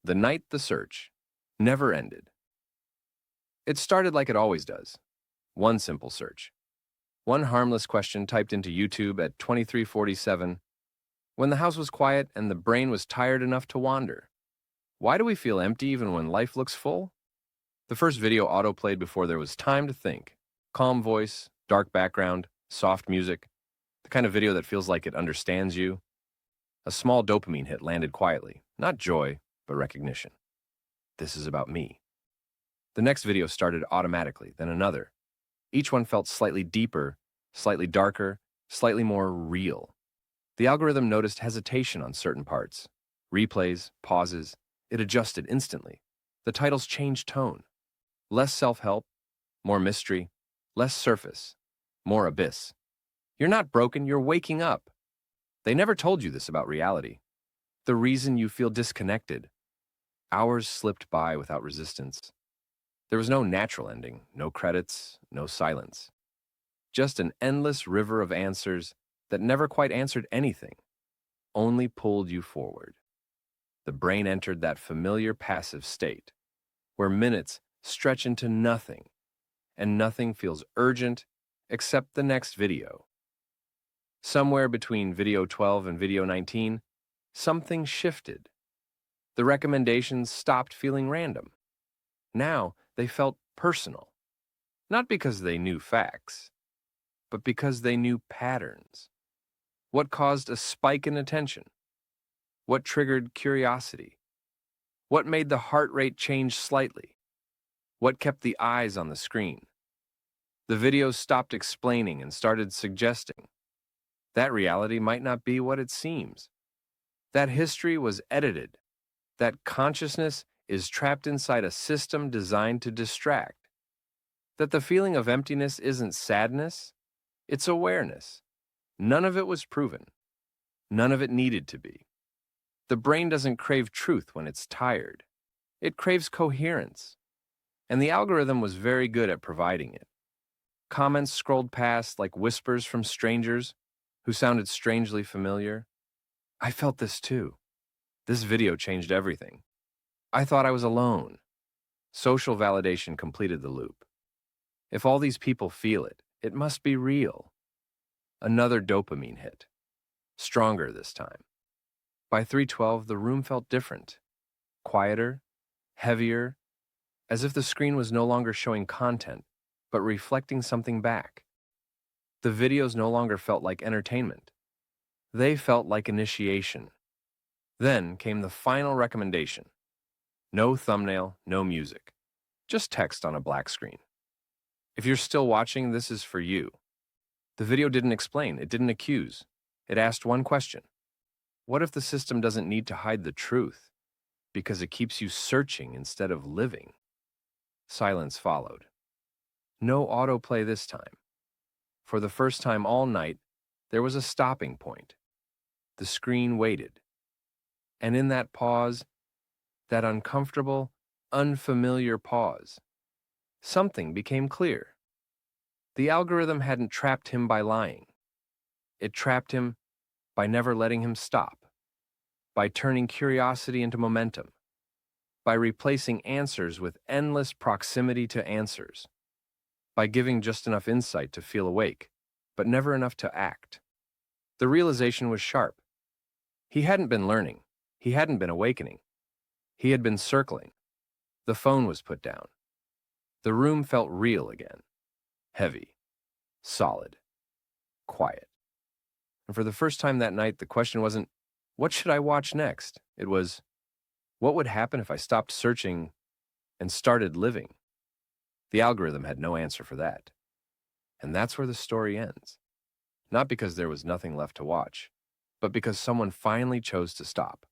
The night the search never ended. It started like it always does. One simple search. One harmless question typed into YouTube at 23:47 when the house was quiet and the brain was tired enough to wander. Why do we feel empty even when life looks full? The first video autoplayed before there was time to think. Calm voice, dark background, soft music, the kind of video that feels like it understands you. A small dopamine hit landed quietly, not joy, but recognition. This is about me. The next video started automatically, then another. Each one felt slightly deeper, slightly darker, slightly more real. The algorithm noticed hesitation on certain parts. Replays, pauses. It adjusted instantly. The titles changed tone. Less self-help, more mystery. Less surface, more abyss. You're not broken, you're waking up. They never told you this about reality. The reason you feel disconnected. Hours slipped by without resistance. There was no natural ending, no credits, no silence. Just an endless river of answers that never quite answered anything, only pulled you forward. The brain entered that familiar passive state, where minutes stretch into nothing, and nothing feels urgent except the next video. Somewhere between video 12 and video 19, something shifted. The recommendations stopped feeling random. Now they felt personal, not because they knew facts, but because they knew patterns. What caused a spike in attention? What triggered curiosity? What made the heart rate change slightly? What kept the eyes on the screen? The videos stopped explaining and started suggesting. That reality might not be what it seems. That history was edited. That consciousness is trapped inside a system designed to distract. That the feeling of emptiness isn't sadness, it's awareness. None of it was proven. None of it needed to be. The brain doesn't crave truth when it's tired. It craves coherence. And the algorithm was very good at providing it. Comments scrolled past like whispers from strangers who sounded strangely familiar. I felt this too. This video changed everything. I thought I was alone. Social validation completed the loop. If all these people feel it, it must be real. Another dopamine hit. Stronger this time. By 3:12, the room felt different. Quieter, heavier, as if the screen was no longer showing content, but reflecting something back. The videos no longer felt like entertainment. They felt like initiation. Then came the final recommendation. No thumbnail, no music. Just text on a black screen. If you're still watching, this is for you. The video didn't explain, it didn't accuse. It asked one question. What if the system doesn't need to hide the truth because it keeps you searching instead of living? Silence followed. No autoplay this time. For the first time all night, there was a stopping point. The screen waited. And in that pause, that uncomfortable, unfamiliar pause, something became clear. The algorithm hadn't trapped him by lying. It trapped him by never letting him stop, by turning curiosity into momentum, by replacing answers with endless proximity to answers, by giving just enough insight to feel awake, but never enough to act. The realization was sharp. He hadn't been learning. He hadn't been awakening. He had been circling. The phone was put down. The room felt real again. Heavy, solid, quiet. And for the first time that night, the question wasn't, what should I watch next? It was, what would happen if I stopped searching and started living? The algorithm had no answer for that. And that's where the story ends. Not because there was nothing left to watch, but because someone finally chose to stop.